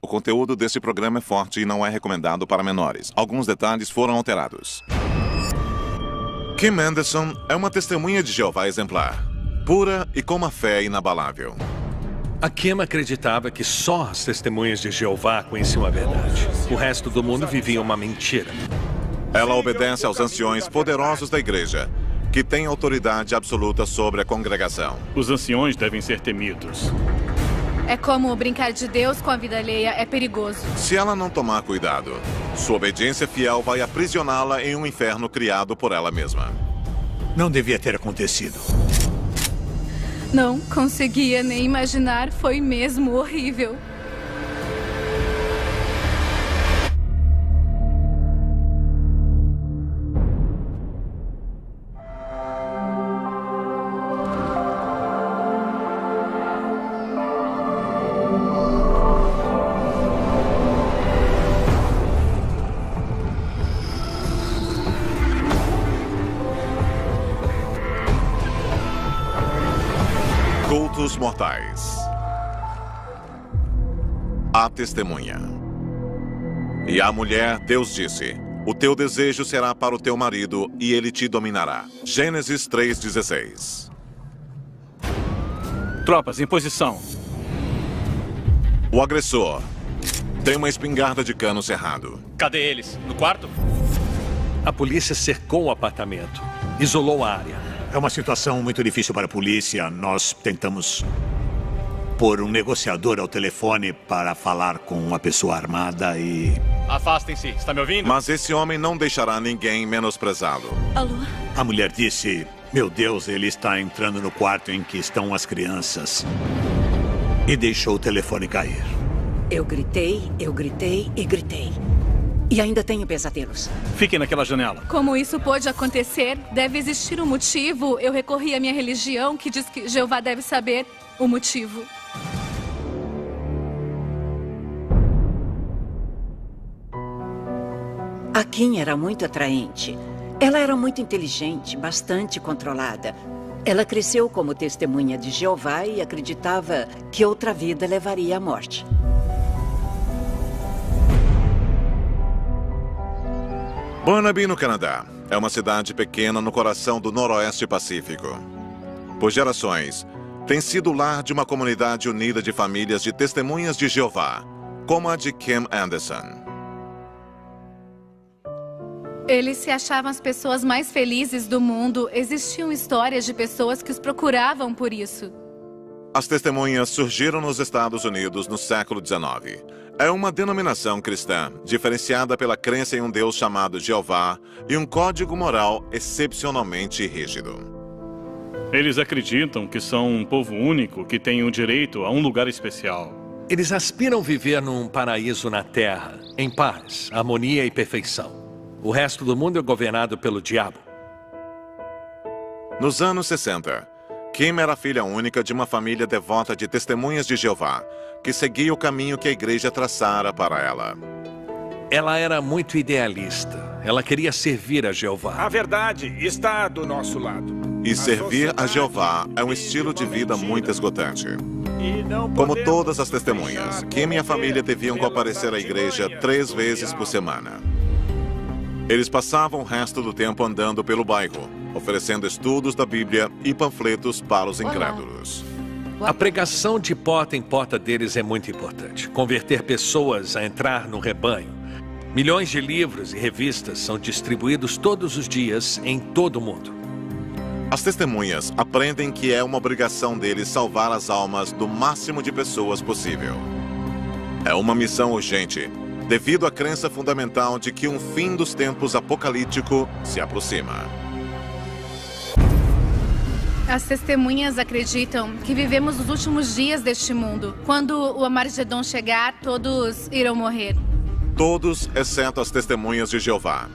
O conteúdo desse programa é forte e não é recomendado para menores. Alguns detalhes foram alterados. Kim Anderson é uma testemunha de Jeová exemplar, pura e com uma fé inabalável. A Kim acreditava que só as testemunhas de Jeová conheciam a verdade. O resto do mundo vivia uma mentira. Ela obedece aos anciões poderosos da igreja, que têm autoridade absoluta sobre a congregação. Os anciões devem ser temidos. É como brincar de Deus com a vida alheia, é perigoso. Se ela não tomar cuidado, sua obediência fiel vai aprisioná-la em um inferno criado por ela mesma. Não devia ter acontecido. Não conseguia nem imaginar, foi mesmo horrível. Cultos mortais. A testemunha. E à mulher, Deus disse: o teu desejo será para o teu marido e ele te dominará. Gênesis 3:16. Tropas, em posição. O agressor tem uma espingarda de cano cerrado. Cadê eles? No quarto? A polícia cercou o apartamento, isolou a área. É uma situação muito difícil para a polícia. Nós tentamos pôr um negociador ao telefone para falar com uma pessoa armada e... Afastem-se. Está me ouvindo? Mas esse homem não deixará ninguém menosprezá-lo. Alô? A mulher disse: meu Deus, ele está entrando no quarto em que estão as crianças. E deixou o telefone cair. Eu gritei e gritei. E ainda tenho pesadelos. Fiquem naquela janela. Como isso pôde acontecer? Deve existir um motivo. Eu recorri à minha religião, que diz que Jeová deve saber o motivo. A Kim era muito atraente. Ela era muito inteligente, bastante controlada. Ela cresceu como testemunha de Jeová e acreditava que outra vida levaria à morte. Burnaby, no Canadá, é uma cidade pequena no coração do Noroeste Pacífico. Por gerações, tem sido o lar de uma comunidade unida de famílias de testemunhas de Jeová, como a de Kim Anderson. Eles se achavam as pessoas mais felizes do mundo. Existiam histórias de pessoas que os procuravam por isso. As testemunhas surgiram nos Estados Unidos no século XIX. É uma denominação cristã, diferenciada pela crença em um Deus chamado Jeová e um código moral excepcionalmente rígido. Eles acreditam que são um povo único que tem o direito a um lugar especial. Eles aspiram viver num paraíso na Terra, em paz, harmonia e perfeição. O resto do mundo é governado pelo diabo. Nos anos 60, Kim era filha única de uma família devota de testemunhas de Jeová, que seguia o caminho que a igreja traçara para ela. Ela era muito idealista. Ela queria servir a Jeová. A verdade está do nosso lado. E servir a Jeová é um estilo de vida muito esgotante. Como todas as testemunhas, Kim e a família deviam comparecer à igreja 3 vezes por semana. Eles passavam o resto do tempo andando pelo bairro, oferecendo estudos da Bíblia e panfletos para os incrédulos. A pregação de porta em porta deles é muito importante. Converter pessoas a entrar no rebanho. Milhões de livros e revistas são distribuídos todos os dias em todo o mundo. As testemunhas aprendem que é uma obrigação deles salvar as almas do máximo de pessoas possível. É uma missão urgente, devido à crença fundamental de que um fim dos tempos apocalíptico se aproxima. As testemunhas acreditam que vivemos os últimos dias deste mundo. Quando o Armagedon chegar, todos irão morrer. Todos, exceto as testemunhas de Jeová,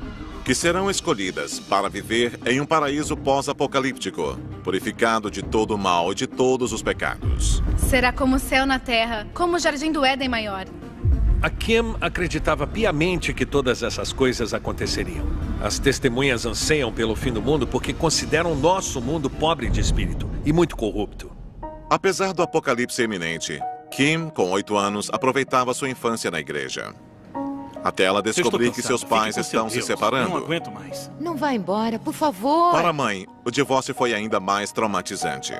que serão escolhidas para viver em um paraíso pós-apocalíptico, purificado de todo o mal e de todos os pecados. Será como o céu na terra, como o Jardim do Éden maior. A Kim acreditava piamente que todas essas coisas aconteceriam. As testemunhas anseiam pelo fim do mundo porque consideram o nosso mundo pobre de espírito e muito corrupto. Apesar do apocalipse iminente, Kim, com 8 anos, aproveitava sua infância na igreja. Até ela descobrir que seus pais estão se separando. Não aguento mais. Não vá embora, por favor. Para a mãe, o divórcio foi ainda mais traumatizante.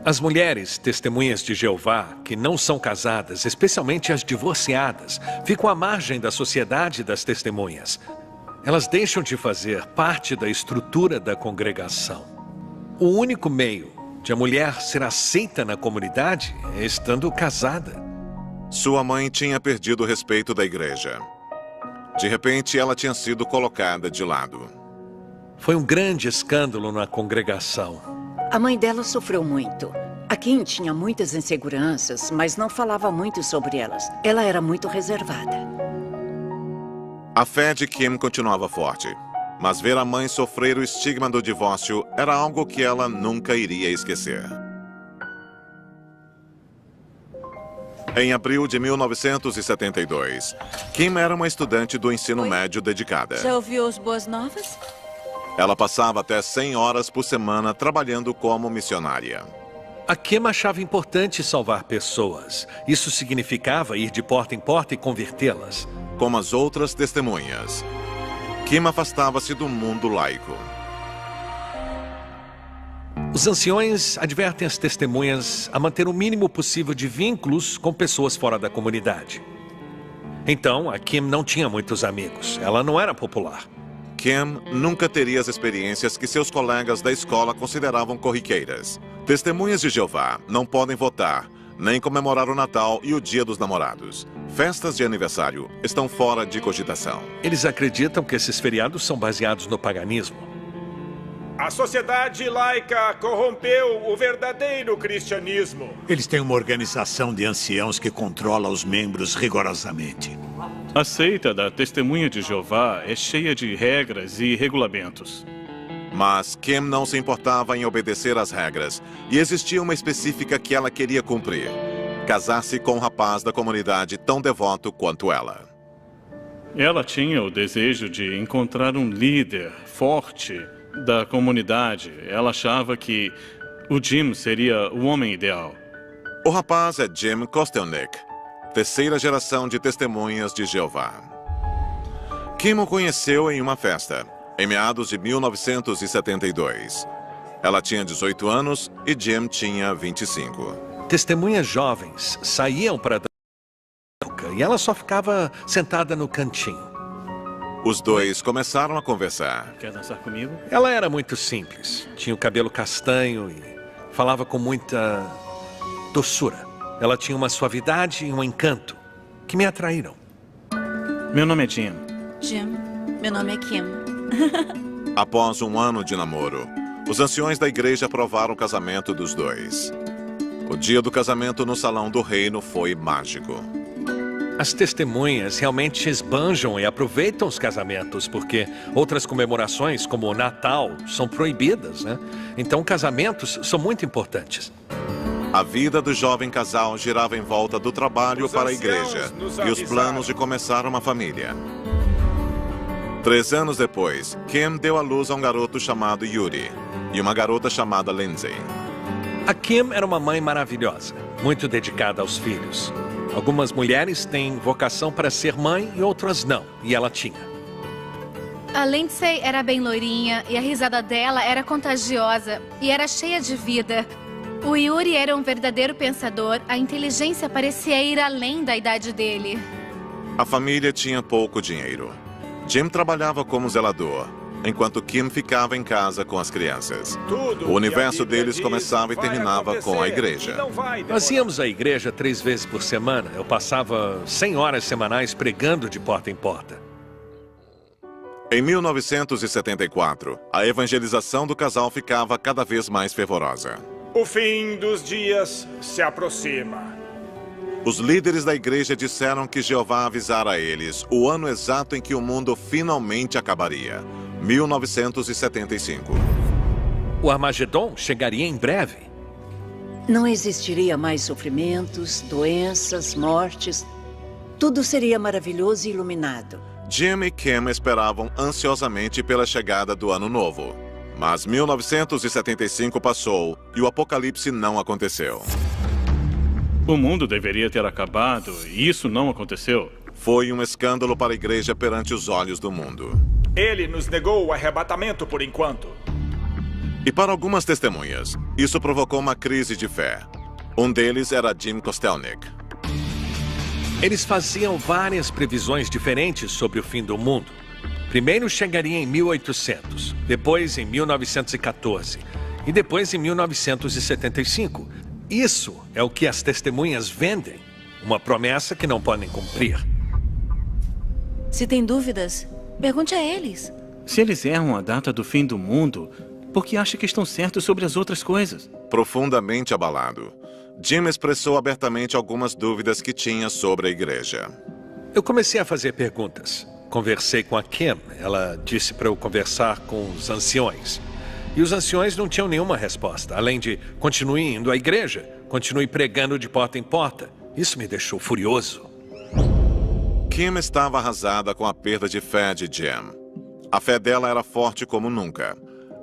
As mulheres testemunhas de Jeová, que não são casadas, especialmente as divorciadas, ficam à margem da sociedade das testemunhas. Elas deixam de fazer parte da estrutura da congregação. O único meio de a mulher ser aceita na comunidade é estando casada. Sua mãe tinha perdido o respeito da igreja. De repente, ela tinha sido colocada de lado. Foi um grande escândalo na congregação. A mãe dela sofreu muito. A Kim tinha muitas inseguranças, mas não falava muito sobre elas. Ela era muito reservada. A fé de Kim continuava forte, mas ver a mãe sofrer o estigma do divórcio era algo que ela nunca iria esquecer. Em abril de 1972, Kim era uma estudante do ensino médio dedicada. Já ouviu as boas novas? Ela passava até 100 horas por semana trabalhando como missionária. A Kim achava importante salvar pessoas. Isso significava ir de porta em porta e convertê-las. Como as outras testemunhas, Kim afastava-se do mundo laico. Os anciões advertem as testemunhas a manter o mínimo possível de vínculos com pessoas fora da comunidade. Então, a Kim não tinha muitos amigos. Ela não era popular. Kim nunca teria as experiências que seus colegas da escola consideravam corriqueiras. Testemunhas de Jeová não podem votar, nem comemorar o Natal e o Dia dos Namorados. Festas de aniversário estão fora de cogitação. Eles acreditam que esses feriados são baseados no paganismo. A sociedade laica corrompeu o verdadeiro cristianismo. Eles têm uma organização de anciãos que controla os membros rigorosamente. A seita da Testemunha de Jeová é cheia de regras e regulamentos. Mas Kim não se importava em obedecer às regras, e existia uma específica que ela queria cumprir: casar-se com um rapaz da comunidade tão devoto quanto ela. Ela tinha o desejo de encontrar um líder forte da comunidade. Ela achava que o Jim seria o homem ideal. O rapaz é Jim Kostelnick, terceira geração de testemunhas de Jeová. Kim o conheceu em uma festa, em meados de 1972. Ela tinha 18 anos e Jim tinha 25. Testemunhas jovens saíam para dar e ela só ficava sentada no cantinho. Os dois começaram a conversar. Quer dançar comigo? Ela era muito simples. Tinha o cabelo castanho e falava com muita doçura. Ela tinha uma suavidade e um encanto que me atraíram. Meu nome é Jim. Jim, meu nome é Kim. Após um ano de namoro, os anciões da igreja aprovaram o casamento dos dois. O dia do casamento no Salão do Reino foi mágico. As testemunhas realmente esbanjam e aproveitam os casamentos, porque outras comemorações, como o Natal, são proibidas, né? Então, casamentos são muito importantes. A vida do jovem casal girava em volta do trabalho para a igreja e os planos de começar uma família. 3 anos depois, Kim deu à luz a um garoto chamado Yuri e uma garota chamada Lindsay. A Kim era uma mãe maravilhosa, muito dedicada aos filhos. Algumas mulheres têm vocação para ser mãe e outras não, e ela tinha. A Lindsay era bem loirinha e a risada dela era contagiosa e era cheia de vida. O Yuri era um verdadeiro pensador, a inteligência parecia ir além da idade dele. A família tinha pouco dinheiro. Jim trabalhava como zelador, enquanto Kim ficava em casa com as crianças. O universo deles começava e terminava com a igreja. Nós íamos à igreja 3 vezes por semana. Eu passava 100 horas semanais pregando de porta em porta. Em 1974, a evangelização do casal ficava cada vez mais fervorosa. O fim dos dias se aproxima. Os líderes da igreja disseram que Jeová avisara a eles o ano exato em que o mundo finalmente acabaria. 1975. O Armagedon chegaria em breve. Não existiria mais sofrimentos, doenças, mortes. Tudo seria maravilhoso e iluminado. Jim e Kim esperavam ansiosamente pela chegada do Ano Novo. Mas 1975 passou e o apocalipse não aconteceu. O mundo deveria ter acabado e isso não aconteceu. Foi um escândalo para a igreja perante os olhos do mundo. Ele nos negou o arrebatamento por enquanto. E para algumas testemunhas, isso provocou uma crise de fé. Um deles era Jim Kostelnik. Eles faziam várias previsões diferentes sobre o fim do mundo. Primeiro chegaria em 1800, depois em 1914 e depois em 1975. Isso é o que as testemunhas vendem. Uma promessa que não podem cumprir. Se tem dúvidas, pergunte a eles. Se eles erram a data do fim do mundo, por que acha que estão certos sobre as outras coisas? Profundamente abalado, Jim expressou abertamente algumas dúvidas que tinha sobre a igreja. Eu comecei a fazer perguntas. Conversei com a Kim. Ela disse para eu conversar com os anciões. E os anciões não tinham nenhuma resposta, além de continue indo à igreja, continue pregando de porta em porta. Isso me deixou furioso. Kim estava arrasada com a perda de fé de Jim. A fé dela era forte como nunca.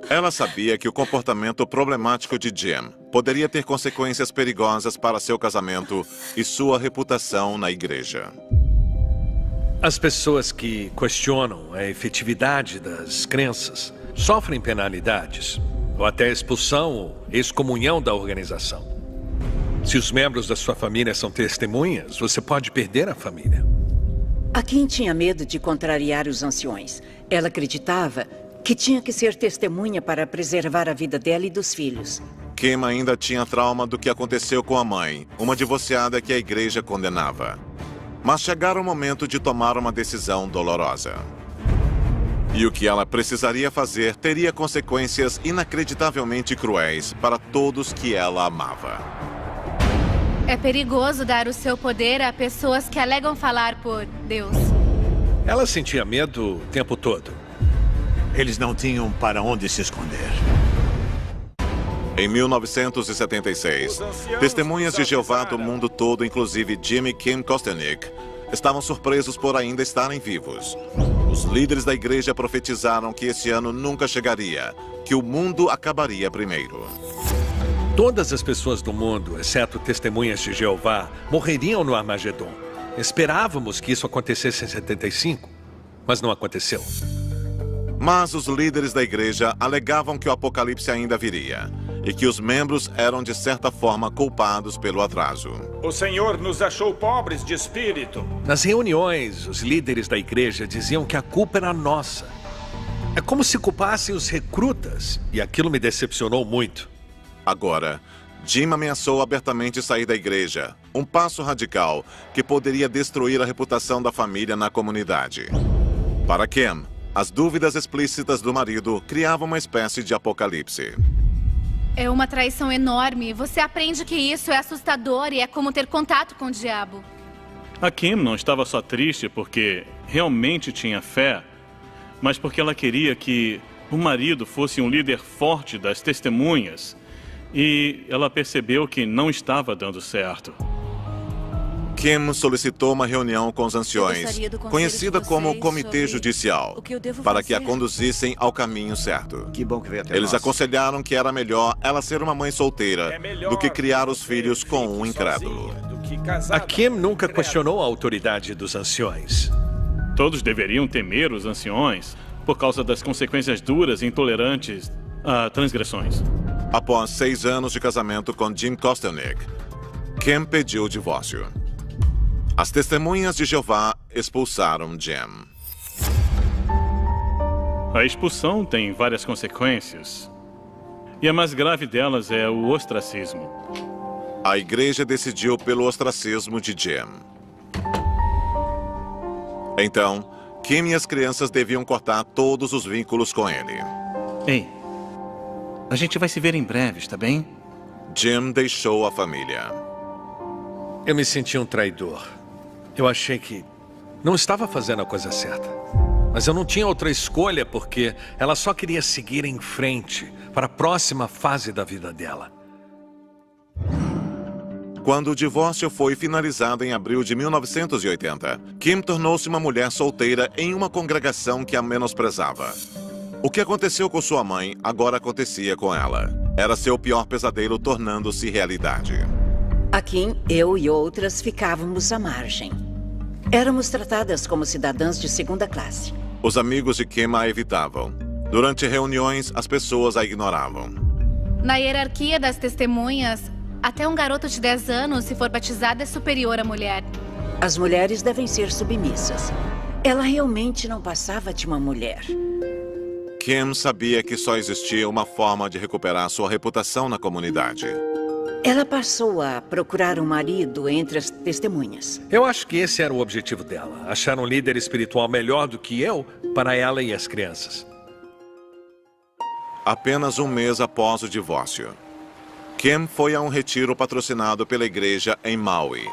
Ela sabia que o comportamento problemático de Jim poderia ter consequências perigosas para seu casamento e sua reputação na igreja. As pessoas que questionam a efetividade das crenças sofrem penalidades, ou até expulsão ou excomunhão da organização. Se os membros da sua família são testemunhas, você pode perder a família. A Kim tinha medo de contrariar os anciões. Ela acreditava que tinha que ser testemunha para preservar a vida dela e dos filhos. Kim ainda tinha trauma do que aconteceu com a mãe, uma divorciada que a igreja condenava. Mas chegara o momento de tomar uma decisão dolorosa. E o que ela precisaria fazer teria consequências inacreditavelmente cruéis para todos que ela amava. É perigoso dar o seu poder a pessoas que alegam falar por Deus. Ela sentia medo o tempo todo. Eles não tinham para onde se esconder. Em 1976, testemunhas de Jeová do mundo todo, inclusive Jim e Kim Kostelnik, estavam surpresos por ainda estarem vivos. Os líderes da igreja profetizaram que esse ano nunca chegaria, que o mundo acabaria primeiro. Todas as pessoas do mundo, exceto testemunhas de Jeová, morreriam no Armagedon. Esperávamos que isso acontecesse em 75, mas não aconteceu. Mas os líderes da igreja alegavam que o apocalipse ainda viria e que os membros eram, de certa forma, culpados pelo atraso. O Senhor nos achou pobres de espírito. Nas reuniões, os líderes da igreja diziam que a culpa era nossa. É como se culpassem os recrutas, e aquilo me decepcionou muito. Agora, Jim ameaçou abertamente sair da igreja, um passo radical que poderia destruir a reputação da família na comunidade. Para Kim, as dúvidas explícitas do marido criavam uma espécie de apocalipse. É uma traição enorme. Você aprende que isso é assustador e é como ter contato com o diabo. A Kim não estava só triste porque realmente tinha fé, mas porque ela queria que o marido fosse um líder forte das testemunhas. E ela percebeu que não estava dando certo. Kim solicitou uma reunião com os anciões, conhecida como Comitê Judicial, para que a conduzissem ao caminho certo. Que bom que veio até Eles nós. aconselharam que era melhor ela ser uma mãe solteira do que criar os filhos com um incrédulo. A Kim nunca questionou a autoridade dos anciões. Todos deveriam temer os anciões por causa das consequências duras e intolerantes a transgressões. Após 6 anos de casamento com Jim Kostelnik, Kim pediu o divórcio. As testemunhas de Jeová expulsaram Jim. A expulsão tem várias consequências. E a mais grave delas é o ostracismo. A igreja decidiu pelo ostracismo de Jim. Então, Kim e as crianças deviam cortar todos os vínculos com ele. Ei, a gente vai se ver em breve, está bem? Jim deixou a família. Eu me senti um traidor. Eu achei que não estava fazendo a coisa certa. Mas eu não tinha outra escolha porque ela só queria seguir em frente para a próxima fase da vida dela. Quando o divórcio foi finalizado em abril de 1980, Kim tornou-se uma mulher solteira em uma congregação que a menosprezava. O que aconteceu com sua mãe agora acontecia com ela. Era seu pior pesadelo tornando-se realidade. A A Kim, eu e outras ficávamos à margem. Éramos tratadas como cidadãs de segunda classe. Os amigos de Kim a evitavam. Durante reuniões, as pessoas a ignoravam. Na hierarquia das testemunhas, até um garoto de 10 anos, se for batizado, é superior à mulher. As mulheres devem ser submissas. Ela realmente não passava de uma mulher. Kim sabia que só existia uma forma de recuperar sua reputação na comunidade. Ela passou a procurar um marido entre as testemunhas. Eu acho que esse era o objetivo dela. Achar um líder espiritual melhor do que eu para ela e as crianças. Apenas um mês após o divórcio, Kim foi a um retiro patrocinado pela igreja em Maui.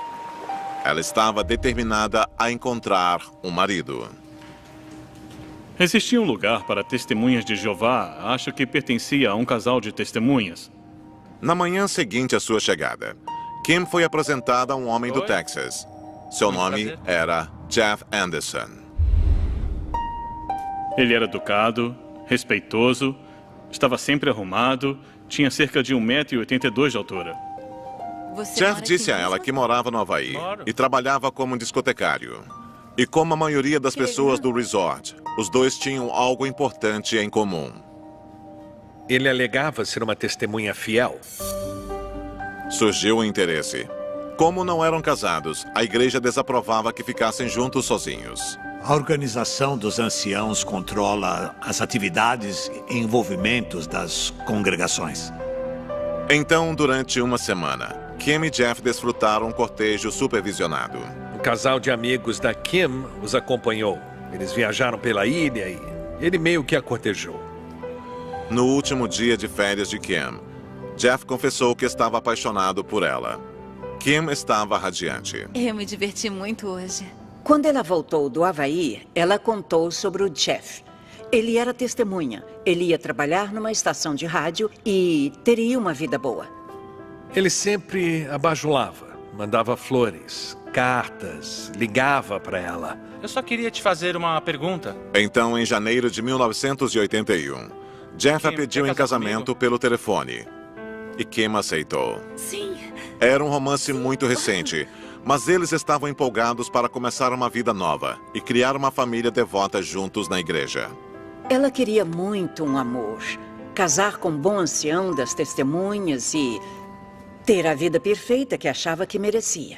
Ela estava determinada a encontrar um marido. Existia um lugar para testemunhas de Jeová, acho que pertencia a um casal de testemunhas. Na manhã seguinte à sua chegada, Kim foi apresentada a um homem do Texas. Seu nome era Jeff Anderson. Ele era educado, respeitoso, estava sempre arrumado, tinha cerca de 1,82 m de altura. Jeff disse a ela que morava no Havaí e trabalhava como um discotecário. E como a maioria das pessoas do resort, os dois tinham algo importante em comum. Ele alegava ser uma testemunha fiel. Surgiu o interesse. Como não eram casados, a igreja desaprovava que ficassem juntos sozinhos. A organização dos anciãos controla as atividades e envolvimentos das congregações. Então, durante uma semana, Kim e Jeff desfrutaram um cortejo supervisionado. Um casal de amigos da Kim os acompanhou. Eles viajaram pela ilha e ele meio que a cortejou. No último dia de férias de Kim, Jeff confessou que estava apaixonado por ela. Kim estava radiante. Eu me diverti muito hoje. Quando ela voltou do Havaí, ela contou sobre o Jeff. Ele era testemunha. Ele ia trabalhar numa estação de rádio e teria uma vida boa. Ele sempre a bajulava, mandava flores, cartas, ligava para ela. Eu só queria te fazer uma pergunta. Então, em janeiro de 1981, Jeff a pediu em casamento pelo telefone. E Kim aceitou. Sim. Era um romance muito recente, mas eles estavam empolgados para começar uma vida nova e criar uma família devota juntos na igreja. Ela queria muito um amor. Casar com um bom ancião das testemunhas e ter a vida perfeita que achava que merecia.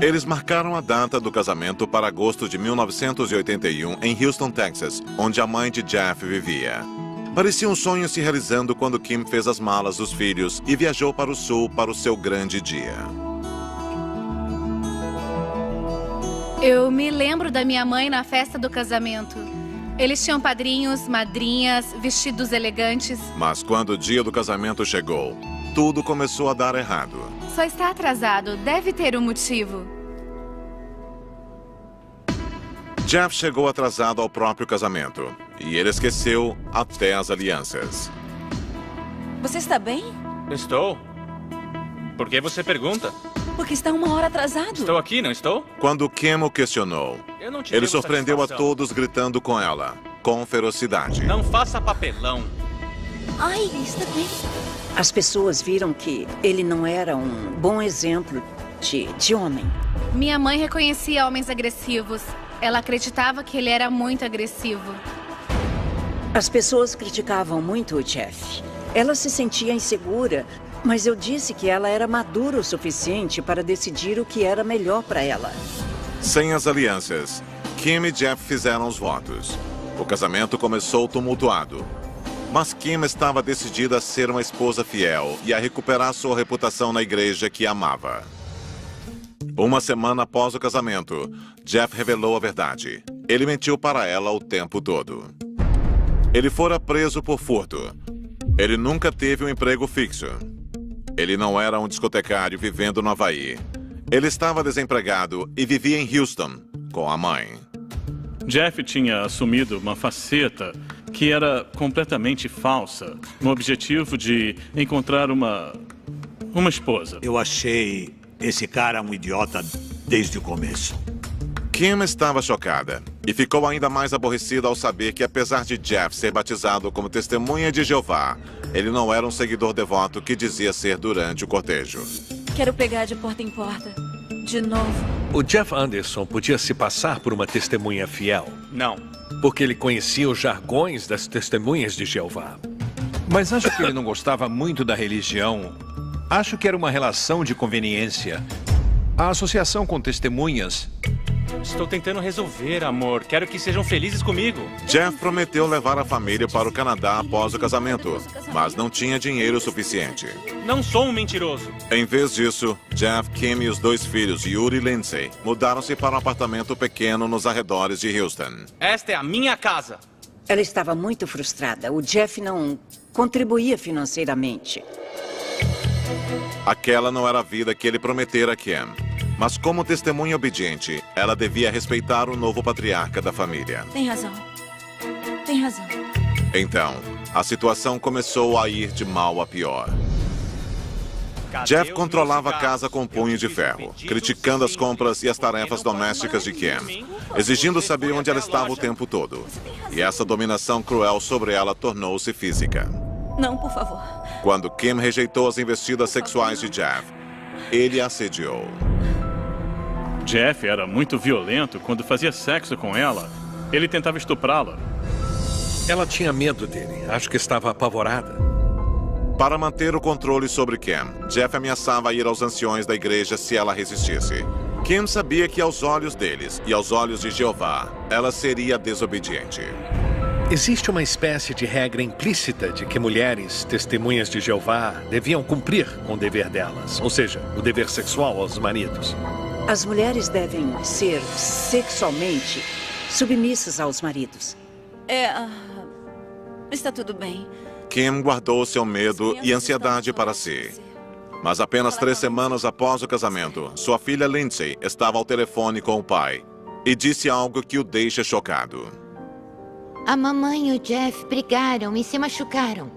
Eles marcaram a data do casamento para agosto de 1981 em Houston, Texas, onde a mãe de Jeff vivia. Parecia um sonho se realizando quando Kim fez as malas dos filhos e viajou para o sul para o seu grande dia. Eu me lembro da minha mãe na festa do casamento. Eles tinham padrinhos, madrinhas, vestidos elegantes. Mas quando o dia do casamento chegou, tudo começou a dar errado. Só está atrasado, deve ter um motivo. Jeff chegou atrasado ao próprio casamento e ele esqueceu até as alianças. Você está bem? Estou. Por que você pergunta? Porque está 1 hora atrasado. Estou aqui, não estou? Quando Kim o questionou, ele surpreendeu a todos gritando com ela, com ferocidade. Não faça papelão. Ai, está bem. As pessoas viram que ele não era um bom exemplo de homem. Minha mãe reconhecia homens agressivos. Ela acreditava que ele era muito agressivo. As pessoas criticavam muito o Jeff. Ela se sentia insegura, mas eu disse que ela era madura o suficiente para decidir o que era melhor para ela. Sem as alianças, Kim e Jeff fizeram os votos. O casamento começou tumultuado. Mas Kim estava decidida a ser uma esposa fiel e a recuperar sua reputação na igreja que amava. Uma semana após o casamento, Jeff revelou a verdade. Ele mentiu para ela o tempo todo. Ele fora preso por furto. Ele nunca teve um emprego fixo. Ele não era um discotecário vivendo no Havaí. Ele estava desempregado e vivia em Houston com a mãe. Jeff tinha assumido uma faceta que era completamente falsa, no objetivo de encontrar uma esposa. Eu achei esse cara um idiota desde o começo. Kim estava chocada e ficou ainda mais aborrecida ao saber que, apesar de Jeff ser batizado como testemunha de Jeová, ele não era um seguidor devoto que dizia ser durante o cortejo. Quero pegar de porta em porta. De novo. O Jeff Anderson podia se passar por uma testemunha fiel. Não. Porque ele conhecia os jargões das testemunhas de Jeová. Mas acho que ele não gostava muito da religião. Acho que era uma relação de conveniência. A associação com testemunhas... Estou tentando resolver, amor. Quero que sejam felizes comigo. Jeff prometeu levar a família para o Canadá após o casamento, mas não tinha dinheiro suficiente. Não sou um mentiroso. Em vez disso, Jeff, Kim e os 2 filhos, Yuri e Lindsay, mudaram-se para um apartamento pequeno nos arredores de Houston. Esta é a minha casa. Ela estava muito frustrada. O Jeff não contribuía financeiramente. Aquela não era a vida que ele prometera a Kim. Mas como testemunha obediente, ela devia respeitar o novo patriarca da família. Tem razão. Tem razão. Então, a situação começou a ir de mal a pior. Jeff controlava a casa com um punho de ferro, criticando as compras e as tarefas domésticas de Kim, exigindo saber onde ela estava o tempo todo. E essa dominação cruel sobre ela tornou-se física. Não, por favor. Quando Kim rejeitou as investidas sexuais de Jeff, ele a assediou. Jeff era muito violento quando fazia sexo com ela. Ele tentava estuprá-la. Ela tinha medo dele. Acho que estava apavorada. Para manter o controle sobre Kim, Jeff ameaçava ir aos anciões da igreja se ela resistisse. Kim sabia que aos olhos deles e aos olhos de Jeová, ela seria desobediente. Existe uma espécie de regra implícita de que mulheres, testemunhas de Jeová, deviam cumprir com o dever delas, ou seja, o dever sexual aos maridos. As mulheres devem ser sexualmente submissas aos maridos. Está tudo bem. Kim guardou seu medo e ansiedade para si. Mas apenas 3 semanas após o casamento, sua filha Lindsay estava ao telefone com o pai e disse algo que o deixa chocado. A mamãe e o Jeff brigaram e se machucaram.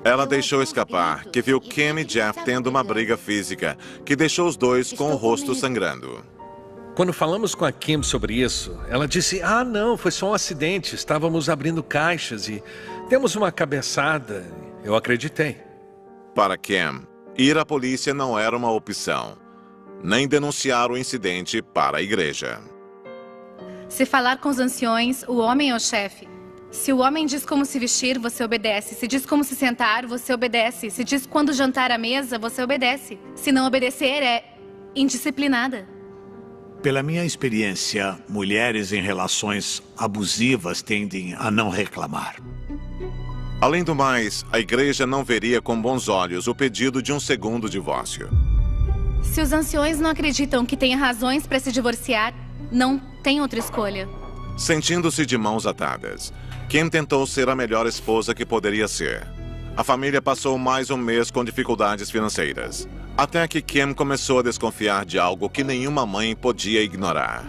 Ela deixou escapar que viu Kim e Jeff tendo uma briga física que deixou os 2 com o rosto sangrando. Quando falamos com a Kim sobre isso, ela disse, não, foi só um acidente, estávamos abrindo caixas e demos uma cabeçada. Eu acreditei. Para Kim, ir à polícia não era uma opção, nem denunciar o incidente para a igreja. Se falar com os anciões, o homem é o chefe. Se o homem diz como se vestir, você obedece. Se diz como se sentar, você obedece. Se diz quando jantar à mesa, você obedece. Se não obedecer, é indisciplinada. Pela minha experiência, mulheres em relações abusivas tendem a não reclamar. Além do mais, a igreja não veria com bons olhos o pedido de um segundo divórcio. Se os anciões não acreditam que tenha razões para se divorciar, não tem outra escolha. Sentindo-se de mãos atadas, Kim tentou ser a melhor esposa que poderia ser. A família passou mais um mês com dificuldades financeiras, até que Kim começou a desconfiar de algo que nenhuma mãe podia ignorar.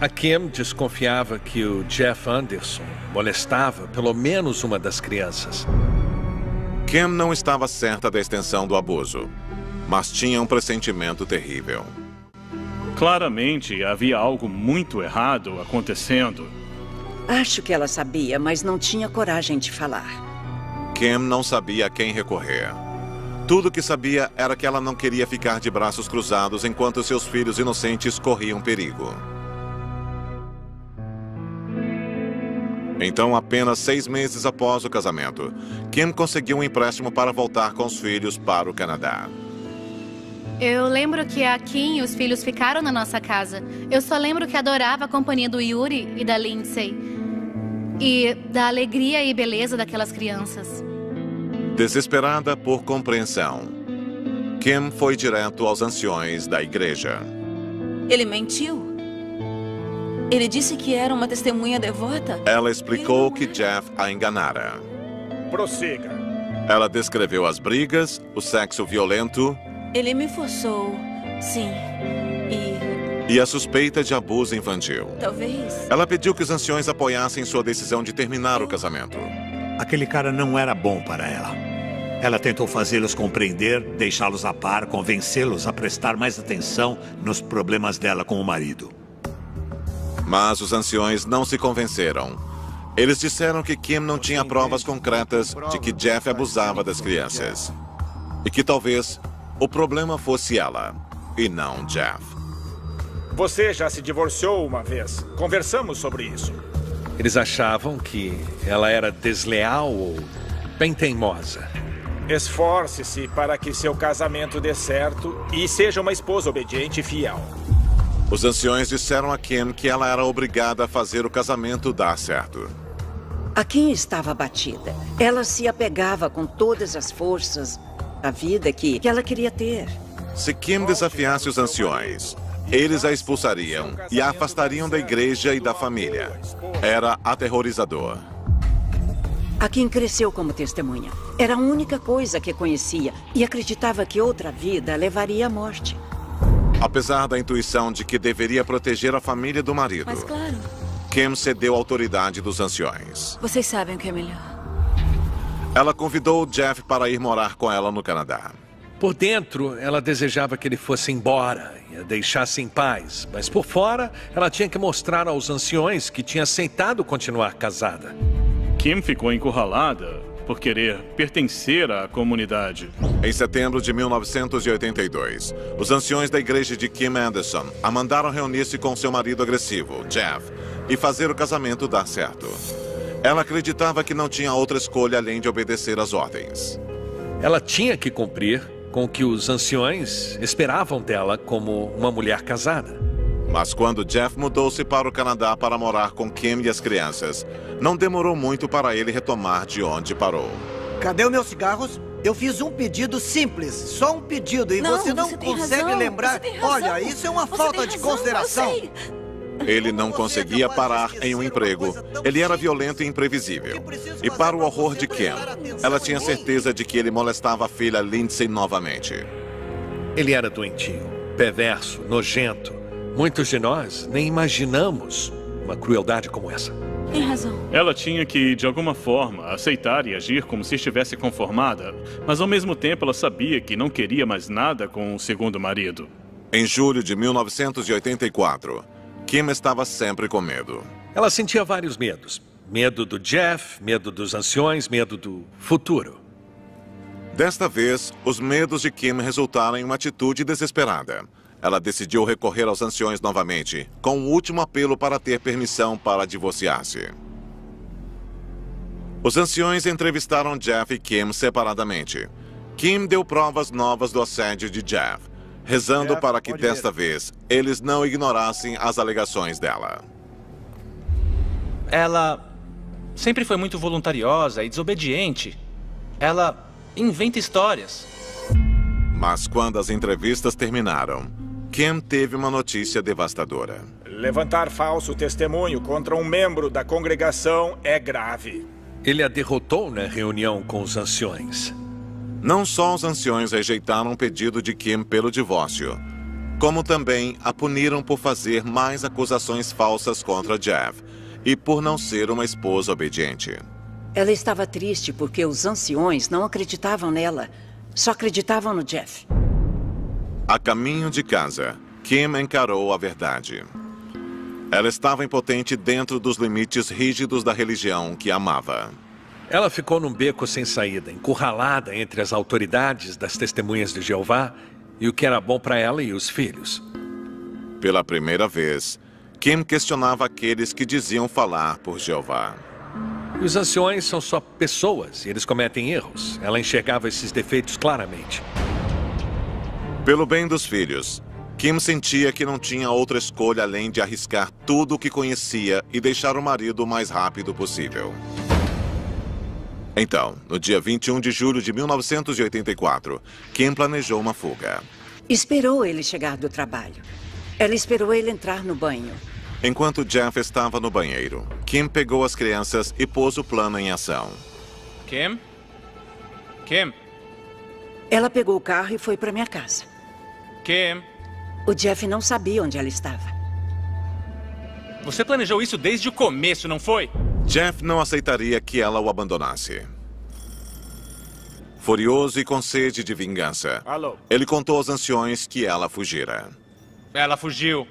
A Kim desconfiava que o Jeff Anderson molestava pelo menos uma das crianças. Kim não estava certa da extensão do abuso, mas tinha um pressentimento terrível. Claramente, havia algo muito errado acontecendo. Acho que ela sabia, mas não tinha coragem de falar. Kim não sabia a quem recorrer. Tudo que sabia era que ela não queria ficar de braços cruzados enquanto seus filhos inocentes corriam perigo. Então, apenas 6 meses após o casamento, Kim conseguiu um empréstimo para voltar com os filhos para o Canadá. Eu lembro que a Kim e os filhos ficaram na nossa casa. Eu só lembro que adorava a companhia do Yuri e da Lindsay. E da alegria e beleza daquelas crianças. Desesperada por compreensão, Kim foi direto aos anciões da igreja. Ele mentiu? Ele disse que era uma testemunha devota? Ela explicou que Jeff a enganara. Prossiga. Ela descreveu as brigas, o sexo violento... Ele me forçou, sim. E a suspeita de abuso infantil. Talvez. Ela pediu que os anciões apoiassem sua decisão de terminar o casamento. Aquele cara não era bom para ela. Ela tentou fazê-los compreender, deixá-los a par, convencê-los a prestar mais atenção nos problemas dela com o marido. Mas os anciões não se convenceram. Eles disseram que Kim não tinha provas concretas de que Jeff abusava das crianças. E que talvez o problema fosse ela, e não Jeff. Você já se divorciou uma vez. Conversamos sobre isso. Eles achavam que ela era desleal ou bem teimosa. Esforce-se para que seu casamento dê certo e seja uma esposa obediente e fiel. Os anciões disseram a Kim que ela era obrigada a fazer o casamento dar certo. A Kim estava abatida. Ela se apegava com todas as forças à vida que ela queria ter. Se Kim desafiasse os anciões, eles a expulsariam e a afastariam da igreja e da família. Era aterrorizador. A Kim cresceu como testemunha. Era a única coisa que conhecia e acreditava que outra vida levaria à morte. Apesar da intuição de que deveria proteger a família do marido, Mas claro, Kim cedeu à autoridade dos anciões. vocês sabem o que é melhor. Ela convidou Jeff para ir morar com ela no Canadá. Por dentro, ela desejava que ele fosse embora e a deixasse em paz. Mas por fora, ela tinha que mostrar aos anciões que tinha aceitado continuar casada. Kim ficou encurralada por querer pertencer à comunidade. Em setembro de 1982, os anciões da igreja de Kim Anderson a mandaram reunir-se com seu marido agressivo, Jeff, e fazer o casamento dar certo. Ela acreditava que não tinha outra escolha além de obedecer às ordens. Ela tinha que cumprir com o que os anciões esperavam dela como uma mulher casada. Mas quando Jeff mudou-se para o Canadá para morar com Kim e as crianças, não demorou muito para ele retomar de onde parou. Cadê os meus cigarros? Eu fiz um pedido simples, só um pedido, e você não consegue lembrar? Olha, isso é uma falta de consideração. Ele não conseguia parar em um emprego. Ele era violento e imprevisível. E para o horror de Kim, ela tinha certeza de que ele molestava a filha Lindsay novamente. Ele era doentio, perverso, nojento. Muitos de nós nem imaginamos uma crueldade como essa. Tem razão. Ela tinha que, de alguma forma, aceitar e agir como se estivesse conformada, mas ao mesmo tempo ela sabia que não queria mais nada com o segundo marido. Em julho de 1984, Kim estava sempre com medo. Ela sentia vários medos. Medo do Jeff, medo dos anciões, medo do futuro. Desta vez, os medos de Kim resultaram em uma atitude desesperada. Ela decidiu recorrer aos anciões novamente, com o último apelo para ter permissão para divorciar-se. Os anciões entrevistaram Jeff e Kim separadamente. Kim deu provas novas do assédio de Jeff, rezando para que desta vez eles não ignorassem as alegações dela. Ela sempre foi muito voluntariosa e desobediente. Ela inventa histórias. Mas quando as entrevistas terminaram, Kim teve uma notícia devastadora. Levantar falso testemunho contra um membro da congregação é grave. Ele a derrotou na reunião com os anciões. Não só os anciões rejeitaram o pedido de Kim pelo divórcio, como também a puniram por fazer mais acusações falsas contra Jeff e por não ser uma esposa obediente. Ela estava triste porque os anciões não acreditavam nela, só acreditavam no Jeff. A caminho de casa, Kim encarou a verdade. Ela estava impotente dentro dos limites rígidos da religião que amava. Ela ficou num beco sem saída, encurralada entre as autoridades das testemunhas de Jeová e o que era bom para ela e os filhos. Pela primeira vez, Kim questionava aqueles que diziam falar por Jeová. E os anciões são só pessoas e eles cometem erros. Ela enxergava esses defeitos claramente. Pelo bem dos filhos, Kim sentia que não tinha outra escolha além de arriscar tudo o que conhecia e deixar o marido o mais rápido possível. Então, no dia 21 de julho de 1984, Kim planejou uma fuga. Esperou ele chegar do trabalho. Ela esperou ele entrar no banho. Enquanto Jeff estava no banheiro, Kim pegou as crianças e pôs o plano em ação. Kim? Kim? Ela pegou o carro e foi para minha casa. Kim? O Jeff não sabia onde ela estava. Você planejou isso desde o começo, não foi? Jeff não aceitaria que ela o abandonasse. Furioso e com sede de vingança, ele contou aos anciões que ela fugira. Ela fugiu.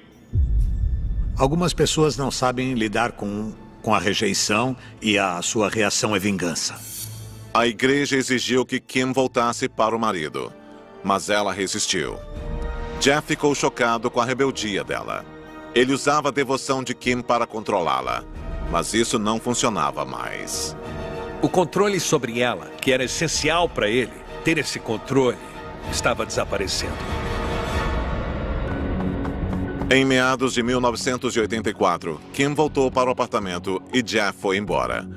Algumas pessoas não sabem lidar com a rejeição e a sua reação é vingança. A igreja exigiu que Kim voltasse para o marido, mas ela resistiu. Jeff ficou chocado com a rebeldia dela. Ele usava a devoção de Kim para controlá-la, mas isso não funcionava mais. O controle sobre ela, que era essencial para ele, ter esse controle, estava desaparecendo. Em meados de 1984, Kim voltou para o apartamento e Jeff foi embora.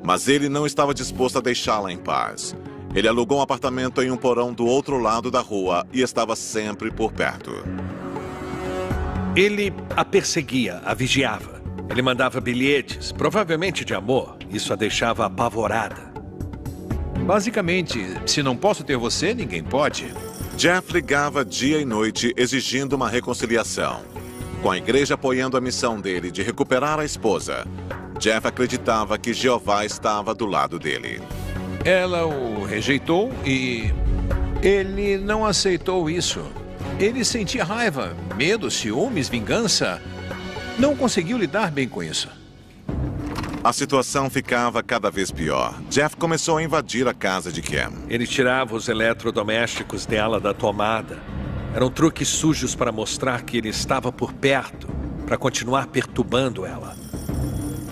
Mas ele não estava disposto a deixá-la em paz. Ele alugou um apartamento em um porão do outro lado da rua e estava sempre por perto. Ele a perseguia, a vigiava. Ele mandava bilhetes, provavelmente de amor. Isso a deixava apavorada. Basicamente, se não posso ter você, ninguém pode. Jeff ligava dia e noite exigindo uma reconciliação. Com a igreja apoiando a missão dele de recuperar a esposa, Jeff acreditava que Jeová estava do lado dele. Ela o rejeitou e ele não aceitou isso. Ele sentia raiva, medo, ciúmes, vingança. Não conseguiu lidar bem com isso. A situação ficava cada vez pior. Jeff começou a invadir a casa de Kim. Ele tirava os eletrodomésticos dela da tomada. Eram truques sujos para mostrar que ele estava por perto, para continuar perturbando ela.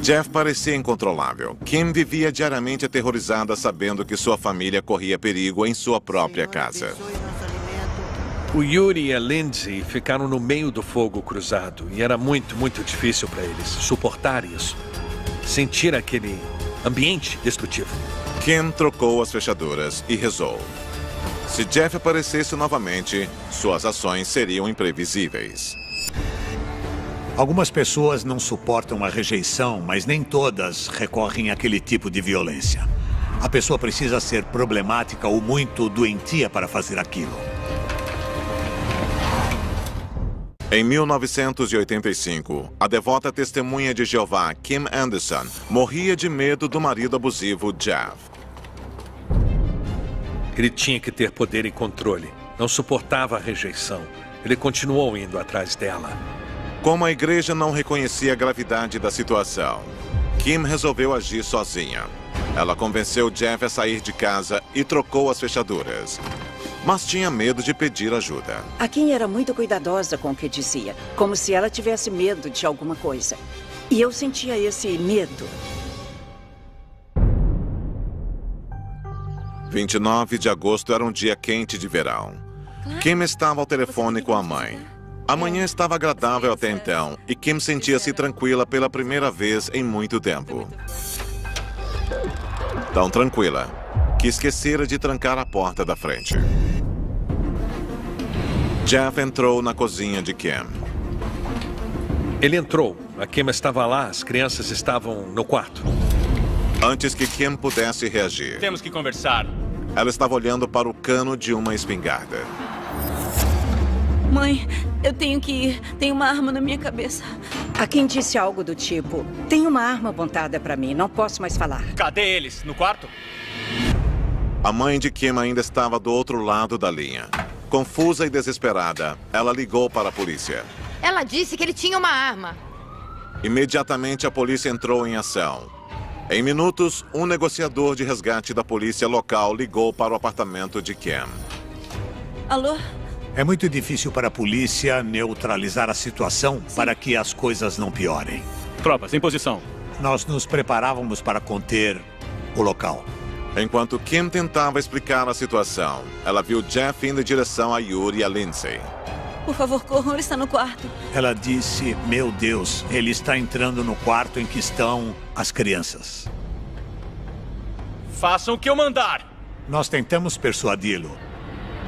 Jeff parecia incontrolável. Kim vivia diariamente aterrorizada, sabendo que sua família corria perigo em sua própria casa. O Yuri e a Lindsay ficaram no meio do fogo cruzado e era muito, muito difícil para eles suportar isso. Sentir aquele ambiente destrutivo. Kim trocou as fechaduras e rezou. Se Jeff aparecesse novamente, suas ações seriam imprevisíveis. Algumas pessoas não suportam a rejeição, mas nem todas recorrem àquele tipo de violência. A pessoa precisa ser problemática ou muito doentia para fazer aquilo. Em 1985, a devota testemunha de Jeová, Kim Anderson, morria de medo do marido abusivo, Jeff. Ele tinha que ter poder e controle. Não suportava a rejeição. Ele continuou indo atrás dela. Como a igreja não reconhecia a gravidade da situação, Kim resolveu agir sozinha. Ela convenceu Jeff a sair de casa e trocou as fechaduras. Mas tinha medo de pedir ajuda. A Kim era muito cuidadosa com o que dizia, como se ela tivesse medo de alguma coisa. E eu sentia esse medo. 29 de agosto era um dia quente de verão. Kim estava ao telefone com a mãe. A manhã estava agradável até então, e Kim sentia-se tranquila pela primeira vez em muito tempo. Tão tranquila, que esquecera de trancar a porta da frente. Jeff entrou na cozinha de Kim. Ele entrou. A Kim estava lá, as crianças estavam no quarto. Antes que Kim pudesse reagir, temos que conversar. Ela estava olhando para o cano de uma espingarda. Mãe, eu tenho que ir. Tem uma arma na minha cabeça. A Kim disse algo do tipo: tem uma arma apontada para mim, não posso mais falar. Cadê eles? No quarto? A mãe de Kim ainda estava do outro lado da linha. Confusa e desesperada, ela ligou para a polícia. Ela disse que ele tinha uma arma. Imediatamente a polícia entrou em ação. Em minutos, um negociador de resgate da polícia local ligou para o apartamento de Kim. Alô? É muito difícil para a polícia neutralizar a situação para que as coisas não piorem. Tropas, em posição. Nós nos preparávamos para conter o local. Enquanto Kim tentava explicar a situação, ela viu Jeff indo em direção a Yuri e a Lindsay. Por favor, corram, ele está no quarto. Ela disse: meu Deus, ele está entrando no quarto em que estão as crianças. Façam o que eu mandar. Nós tentamos persuadi-lo.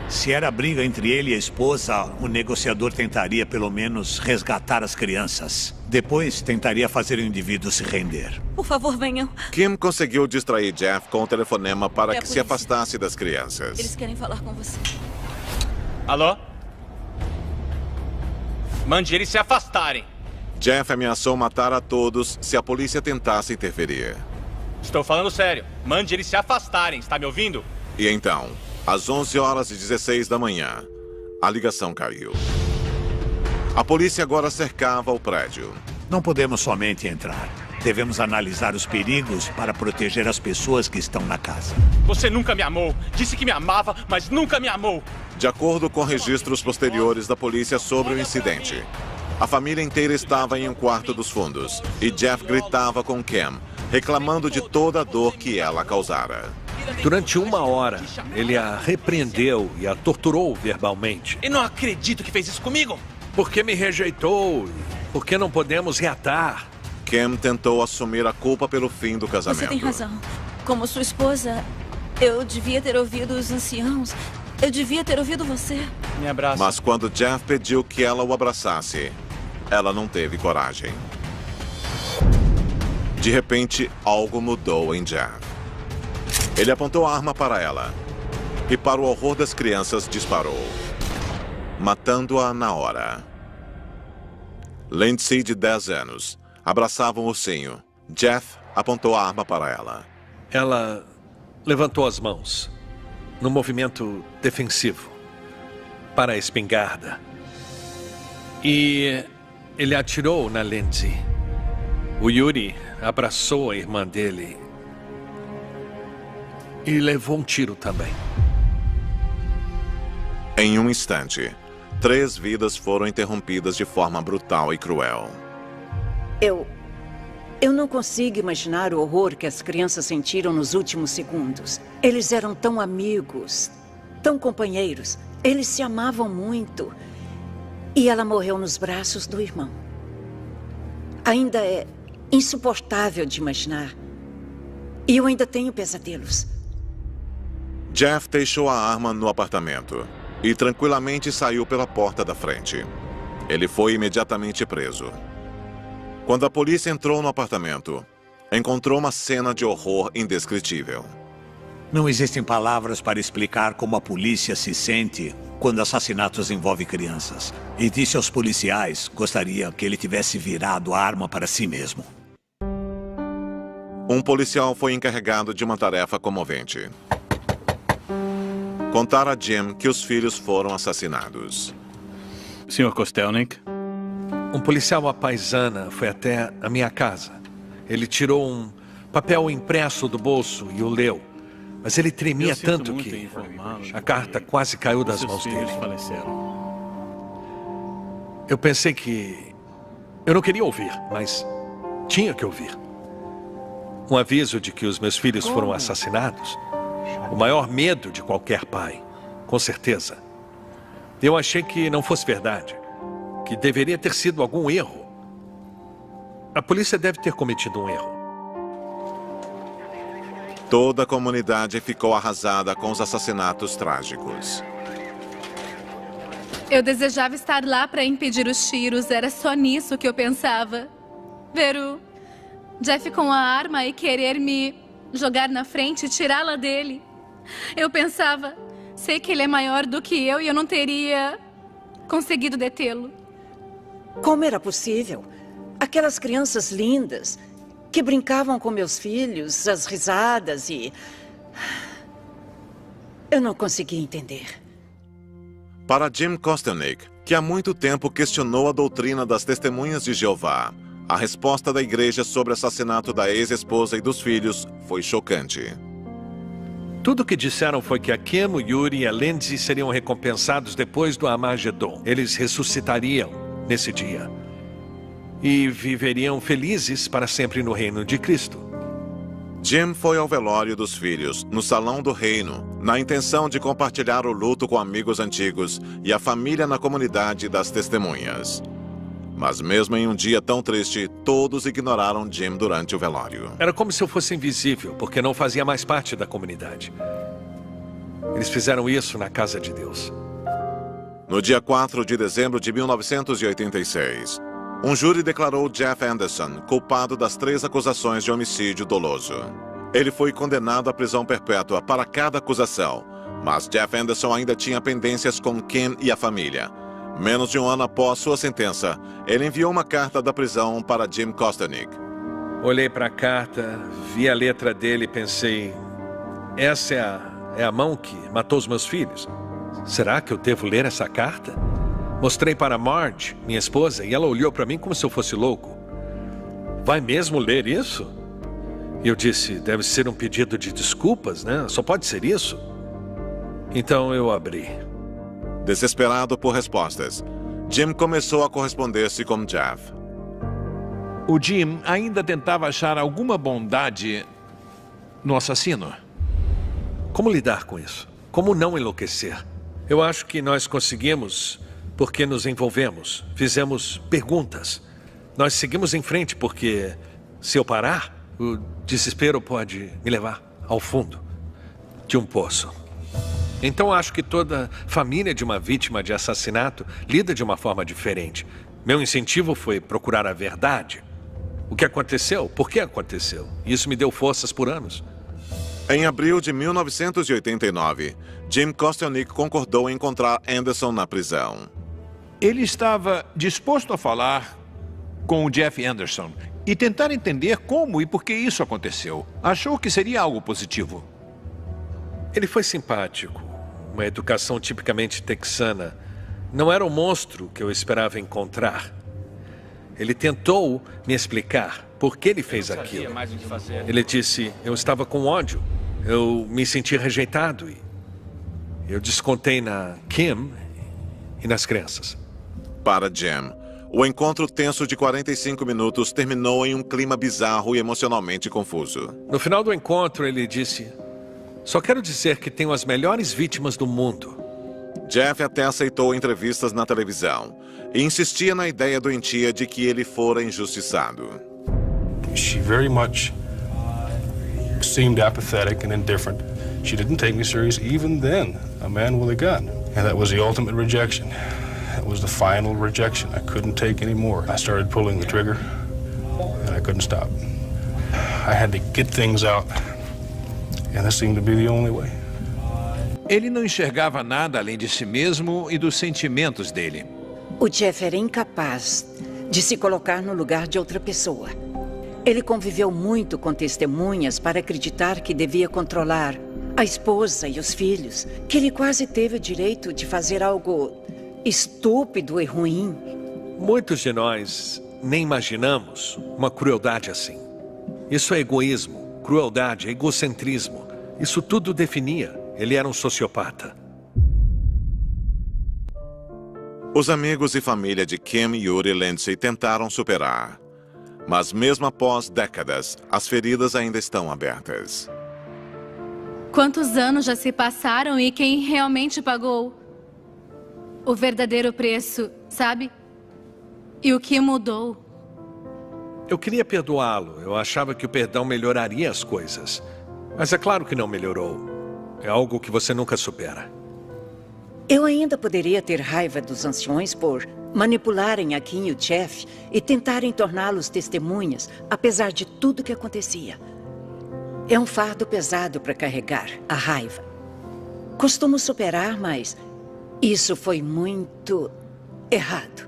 Se era briga entre ele e a esposa, o negociador tentaria pelo menos resgatar as crianças. Depois, tentaria fazer o indivíduo se render. Por favor, venham. Kim conseguiu distrair Jeff com o telefonema para que se afastasse das crianças. Eles querem falar com você. Alô? Mande eles se afastarem. Jeff ameaçou matar a todos se a polícia tentasse interferir. Estou falando sério. Mande eles se afastarem, está me ouvindo? E então, às 11h16 da manhã, a ligação caiu. A polícia agora cercava o prédio. Não podemos somente entrar. Devemos analisar os perigos para proteger as pessoas que estão na casa. Você nunca me amou. Disse que me amava, mas nunca me amou. De acordo com registros posteriores da polícia sobre o incidente, a família inteira estava em um quarto dos fundos e Jeff gritava com Kim, reclamando de toda a dor que ela causara. Durante 1 hora, ele a repreendeu e a torturou verbalmente. Eu não acredito que fez isso comigo. Porque me rejeitou? Por que não podemos reatar? Kim tentou assumir a culpa pelo fim do casamento. Você tem razão. Como sua esposa, eu devia ter ouvido os anciãos. Eu devia ter ouvido você. Me abraça. Mas quando Jeff pediu que ela o abraçasse, ela não teve coragem. De repente, algo mudou em Jeff. Ele apontou a arma para ela e, para o horror das crianças, disparou, matando-a na hora. Lindsay, de 10 anos, abraçava um ursinho. Jeff apontou a arma para ela. Ela levantou as mãos, num movimento defensivo, para a espingarda. E ele atirou na Lindsay. O Yuri abraçou a irmã dele e levou um tiro também. Em um instante, 3 vidas foram interrompidas de forma brutal e cruel. Eu não consigo imaginar o horror que as crianças sentiram nos últimos segundos. Eles eram tão amigos, tão companheiros. Eles se amavam muito. E ela morreu nos braços do irmão. Ainda é insuportável de imaginar. E eu ainda tenho pesadelos. Jeff deixou a arma no apartamento e tranquilamente saiu pela porta da frente. Ele foi imediatamente preso. Quando a polícia entrou no apartamento, encontrou uma cena de horror indescritível. Não existem palavras para explicar como a polícia se sente quando assassinatos envolvem crianças. E disse aos policiais que gostaria que ele tivesse virado a arma para si mesmo. Um policial foi encarregado de uma tarefa comovente: contar a Jim que os filhos foram assassinados. Sr. Kostelnik? Um policial à paisana foi até a minha casa. Ele tirou um papel impresso do bolso e o leu. Mas ele tremia tanto que a carta quase caiu das mãos dele. Eu pensei que eu não queria ouvir, mas tinha que ouvir. Um aviso de que os meus filhos foram assassinados. O maior medo de qualquer pai, com certeza. Eu achei que não fosse verdade, que deveria ter sido algum erro. A polícia deve ter cometido um erro. Toda a comunidade ficou arrasada com os assassinatos trágicos. Eu desejava estar lá para impedir os tiros. Era só nisso que eu pensava. Ver o Jeff com a arma e querer me jogar na frente e tirá-la dele. Eu pensava, sei que ele é maior do que eu e eu não teria conseguido detê-lo. Como era possível? Aquelas crianças lindas que brincavam com meus filhos, as risadas e... Eu não conseguia entender. Para Jim Kostelnik, que há muito tempo questionou a doutrina das Testemunhas de Jeová, a resposta da igreja sobre o assassinato da ex-esposa e dos filhos foi chocante. Tudo o que disseram foi que a Kim, o Yuri e a Lindsay seriam recompensados depois do Armagedon. Eles ressuscitariam nesse dia e viveriam felizes para sempre no reino de Cristo. Jim foi ao velório dos filhos, no Salão do Reino, na intenção de compartilhar o luto com amigos antigos e a família na comunidade das testemunhas. Mas mesmo em um dia tão triste, todos ignoraram Jim durante o velório. Era como se eu fosse invisível, porque não fazia mais parte da comunidade. Eles fizeram isso na casa de Deus. No dia 4 de dezembro de 1986, um júri declarou Jeff Anderson culpado das 3 acusações de homicídio doloso. Ele foi condenado à prisão perpétua para cada acusação, mas Jeff Anderson ainda tinha pendências com Kim e a família. Menos de um ano após sua sentença, ele enviou uma carta da prisão para Jim Kostelnik. Olhei para a carta, vi a letra dele e pensei, essa é a mão que matou os meus filhos. Será que eu devo ler essa carta? Mostrei para Marge, minha esposa, e ela olhou para mim como se eu fosse louco. Vai mesmo ler isso? E eu disse, deve ser um pedido de desculpas, né? Só pode ser isso. Então eu abri. Desesperado por respostas, Jim começou a corresponder-se com Jeff. O Jim ainda tentava achar alguma bondade no assassino. Como lidar com isso? Como não enlouquecer? Eu acho que nós conseguimos porque nos envolvemos, fizemos perguntas. Nós seguimos em frente porque, se eu parar, o desespero pode me levar ao fundo de um poço. Então acho que toda família de uma vítima de assassinato lida de uma forma diferente. Meu incentivo foi procurar a verdade. O que aconteceu? Por que aconteceu? Isso me deu forças por anos. Em abril de 1989, Jim Kostelnik concordou em encontrar Anderson na prisão. Ele estava disposto a falar com o Jeff Anderson e tentar entender como e por que isso aconteceu. Achou que seria algo positivo. Ele foi simpático. Uma educação tipicamente texana. Não era o monstro que eu esperava encontrar. Ele tentou me explicar por que ele fez aquilo. Ele disse, eu estava com ódio. Eu me senti rejeitado e eu descontei na Kim e nas crianças. Para Jim, o encontro tenso de 45 minutos terminou em um clima bizarro e emocionalmente confuso. No final do encontro, ele disse, só quero dizer que tenho as melhores vítimas do mundo. Jeff até aceitou entrevistas na televisão e insistia na ideia doentia de que ele fora injustiçado. She very much seemed apathetic and indifferent. She didn't take me serious even then, a man with a gun. And that was the ultimate rejection. That was the final rejection. I couldn't take any more. I started pulling the trigger and I couldn't stop. I had to get things out. And this seemed to be the only way. Ele não enxergava nada além de si mesmo e dos sentimentos dele. O Jeff era incapaz de se colocar no lugar de outra pessoa. Ele conviveu muito com testemunhas para acreditar que devia controlar a esposa e os filhos, que ele quase teve o direito de fazer algo estúpido e ruim. Muitos de nós nem imaginamos uma crueldade assim. Isso é egoísmo, crueldade, egocentrismo. Isso tudo definia. Ele era um sociopata. Os amigos e família de Kim, Yuri e Lindsay tentaram superar. Mas mesmo após décadas, as feridas ainda estão abertas. Quantos anos já se passaram e quem realmente pagou o verdadeiro preço, sabe? E o que mudou? Eu queria perdoá-lo. Eu achava que o perdão melhoraria as coisas. Mas é claro que não melhorou. É algo que você nunca supera. Eu ainda poderia ter raiva dos anciões por manipularem a Kim e o Jeff e tentarem torná-los testemunhas, apesar de tudo que acontecia. É um fardo pesado para carregar, a raiva. Costumo superar, mas isso foi muito errado.